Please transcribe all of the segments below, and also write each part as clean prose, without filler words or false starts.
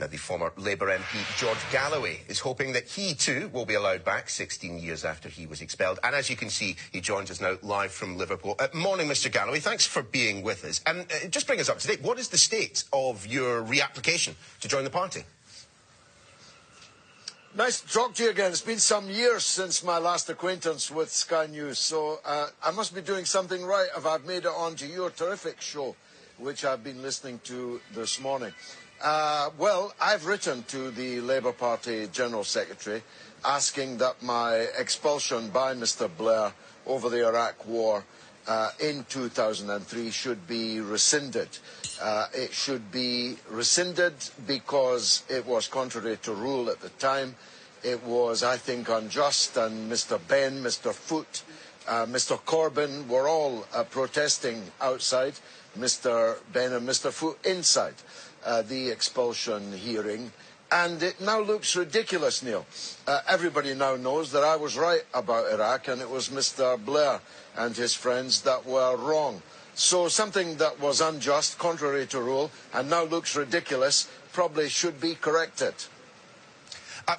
the former Labour MP George Galloway is hoping that he too will be allowed back 16 years after he was expelled. And as you can see, he joins us now live from Liverpool. Morning, Mr Galloway. Thanks for being with us. And just bring us up to date. What is the state of your reapplication to join the party? Nice to talk to you again. It's been some years since my last acquaintance with Sky News, so I must be doing something right if I've made it onto your terrific show, which I've been listening to this morning. Well, I've written to the Labour Party General Secretary asking that my expulsion by Mr Blair over the Iraq War in 2003 should be rescinded. It should be rescinded because it was contrary to rule at the time. It was, I think, unjust, and Mr Benn, Mr Foot, Mr Corbyn were all protesting outside, Mr Benn and Mr Foot inside the expulsion hearing. And it now looks ridiculous, Neil. Everybody now knows that I was right about Iraq, and it was Mr Blair and his friends that were wrong. So something that was unjust, contrary to rule, and now looks ridiculous, probably should be corrected.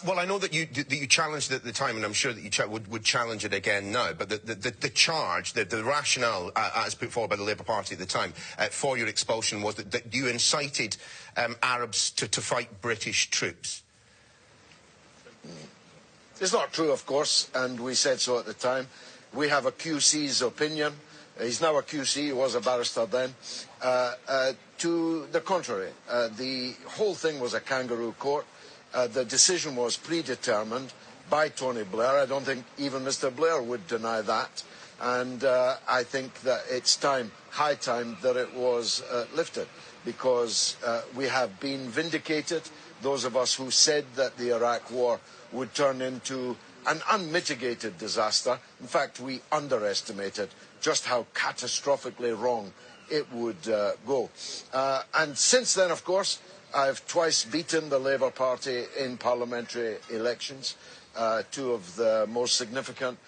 Well, I know that you challenged it at the time, and I'm sure that you would challenge it again now, but the charge, the rationale as put forward by the Labour Party at the time for your expulsion was that you incited Arabs to fight British troops. It's not true, of course, and we said so at the time. We have a QC's opinion. He's now a QC, he was a barrister then. To the contrary, the whole thing was a kangaroo court. The decision was predetermined by Tony Blair. I don't think even Mr Blair would deny that. And I think that it's time, high time, that it was lifted, because we have been vindicated. Those of us who said that the Iraq War would turn into an unmitigated disaster. In fact, we underestimated just how catastrophically wrong it would go. And since then, of course, I've twice beaten the Labour Party in parliamentary elections, two of the most significant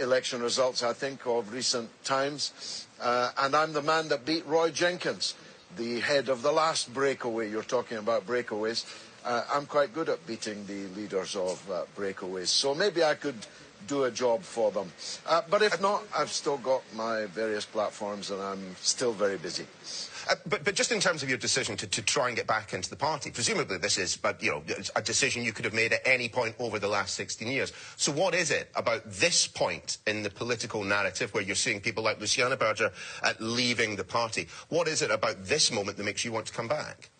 election results, I think, of recent times. And I'm the man that beat Roy Jenkins, the head of the last breakaway. You're talking about breakaways. I'm quite good at beating the leaders of breakaways, so maybe I could do a job for them. But if not, I've still got my various platforms and I'm still very busy. But just in terms of your decision to try and get back into the party, presumably this is, a decision you could have made at any point over the last 16 years. So what is it about this point in the political narrative where you're seeing people like Luciana Berger leaving the party? What is it about this moment that makes you want to come back?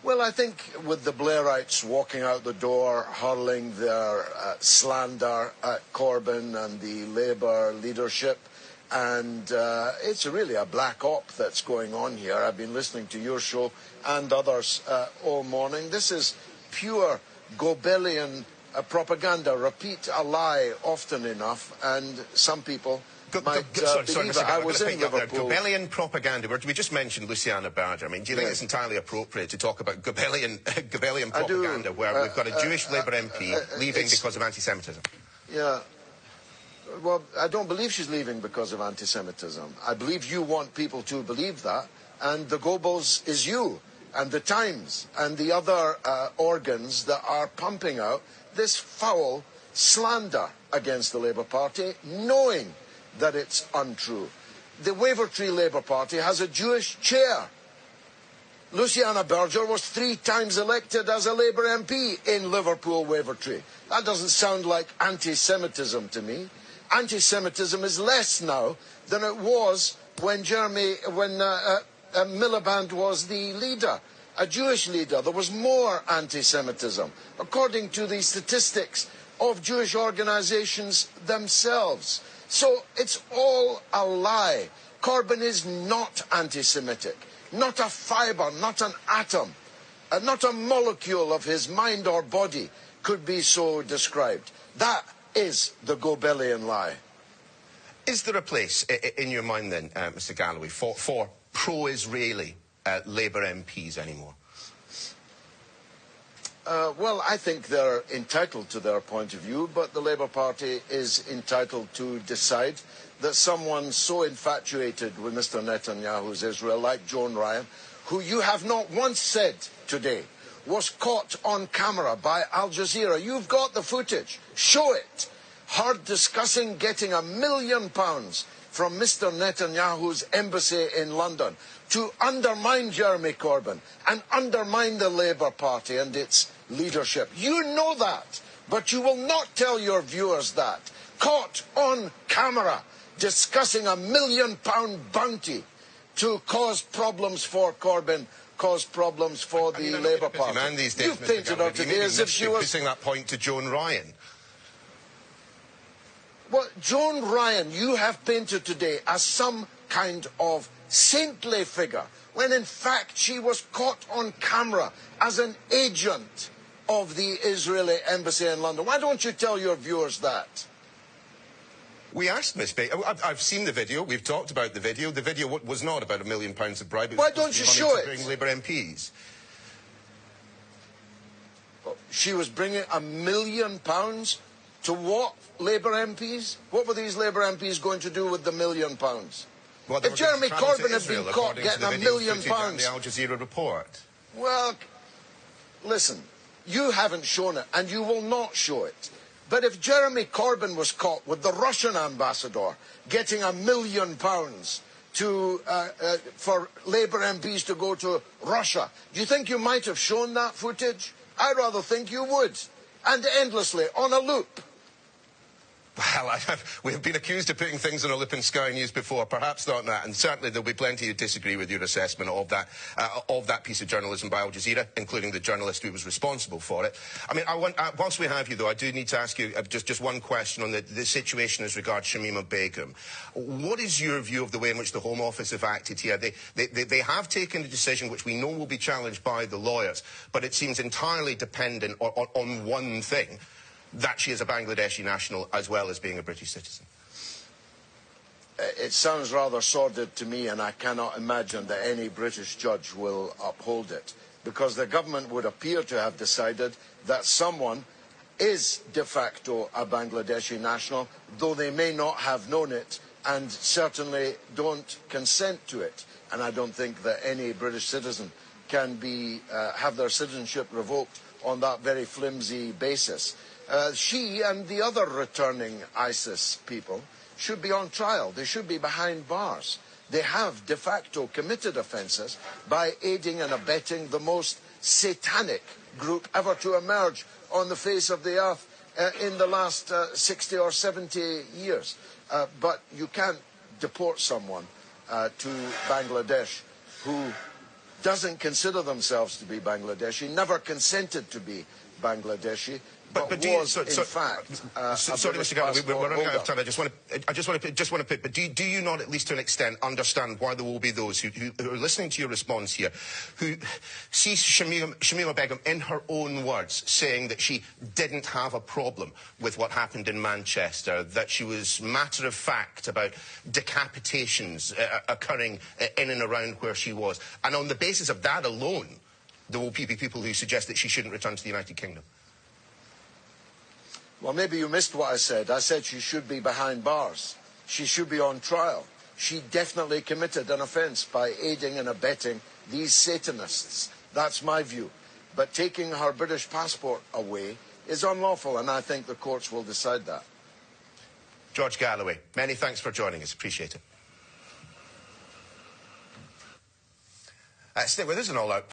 Well, I think with the Blairites walking out the door, hurling their slander at Corbyn and the Labour leadership, and it's really a black op that's going on here. I've been listening to your show and others all morning. This is pure Goebbelian propaganda. Repeat a lie often enough, and some people might believe it. I was in Liverpool. Goebbelian propaganda. We just mentioned Luciana Berger. I mean, do you think it's entirely appropriate to talk about Goebbelian propaganda where we've got a Jewish Labour MP leaving because of anti-Semitism? Yeah. Well, I don't believe she's leaving because of anti-Semitism. I believe you want people to believe that, and the Goebbels is you, and the Times, and the other organs that are pumping out this foul slander against the Labour Party, knowing that it's untrue. The Wavertree Labour Party has a Jewish chair. Luciana Berger was 3 times elected as a Labour MP in Liverpool Wavertree. That doesn't sound like anti-Semitism to me. Anti-Semitism is less now than it was when Miliband was the leader, a Jewish leader. There was more anti-Semitism, according to the statistics of Jewish organisations themselves. So it's all a lie. Corbyn is not anti-Semitic. Not a fibre, not an atom, not a molecule of his mind or body could be so described. That is the Goebbelian lie. Is there a place in your mind then, Mr Galloway, for pro-Israeli Labour MPs anymore? Well, I think they're entitled to their point of view, but the Labour Party is entitled to decide that someone so infatuated with Mr Netanyahu's Israel, like Joan Ryan, who you have not once said today was caught on camera by Al Jazeera. You've got the footage. Show it. Her discussing getting £1 million from Mr. Netanyahu's embassy in London to undermine Jeremy Corbyn and undermine the Labour Party and its leadership. You know that, but you will not tell your viewers that. Caught on camera discussing £1 million bounty to cause problems for Corbyn, cause problems for the Labour Party. Man these days, You've painted her today as if she was putting that point to Joan Ryan. Well, Joan Ryan, you have painted today as some kind of saintly figure, when in fact she was caught on camera as an agent of the Israeli embassy in London. Why don't you tell your viewers that? We asked Ms. Baker. I've seen the video. We've talked about the video. The video was not about £1 million of bribe. Why don't you show it? Bring Labour MPs. She was bringing £1 million to what Labour MPs? What were these Labour MPs going to do with the £1 million? Well, if Jeremy Corbyn had been caught getting £1 million, the Al Jazeera report. Well, listen, you haven't shown it, and you will not show it. But if Jeremy Corbyn was caught with the Russian ambassador getting £1 million for Labour MPs to go to Russia, do you think you might have shown that footage? I rather think you would, and endlessly on a loop. Well, we have been accused of putting things on a loop in Sky News before, perhaps not that, and certainly there'll be plenty who disagree with your assessment of that piece of journalism by Al Jazeera, including the journalist who was responsible for it. I mean, whilst we have you, though, I do need to ask you just one question on the situation as regards Shamima Begum. What is your view of the way in which the Home Office have acted here? They have taken a decision which we know will be challenged by the lawyers, but it seems entirely dependent on one thing, that she is a Bangladeshi national as well as being a British citizen. It sounds rather sordid to me, and I cannot imagine that any British judge will uphold it, because the government would appear to have decided that someone is de facto a Bangladeshi national, though they may not have known it and certainly don't consent to it. And I don't think that any British citizen can have their citizenship revoked on that very flimsy basis. She and the other returning ISIS people should be on trial. They should be behind bars. They have de facto committed offences by aiding and abetting the most satanic group ever to emerge on the face of the earth in the last 60 or 70 years. But you can't deport someone to Bangladesh who doesn't consider themselves to be Bangladeshi, never consented to be Bangladeshi, but sorry, Mr. Galloway, we're running out of time. I just want to put. But do you not, at least to an extent, understand why there will be those who are listening to your response here, who see Shamima Begum, in her own words, saying that she didn't have a problem with what happened in Manchester, that she was matter of fact about decapitations occurring in and around where she was, and on the basis of that alone, there will be people who suggest that she shouldn't return to the United Kingdom? Well, maybe you missed what I said. I said she should be behind bars. She should be on trial. She definitely committed an offence by aiding and abetting these Satanists. That's my view. But taking her British passport away is unlawful, and I think the courts will decide that. George Galloway, many thanks for joining us. Appreciate it. Stay with us and all out.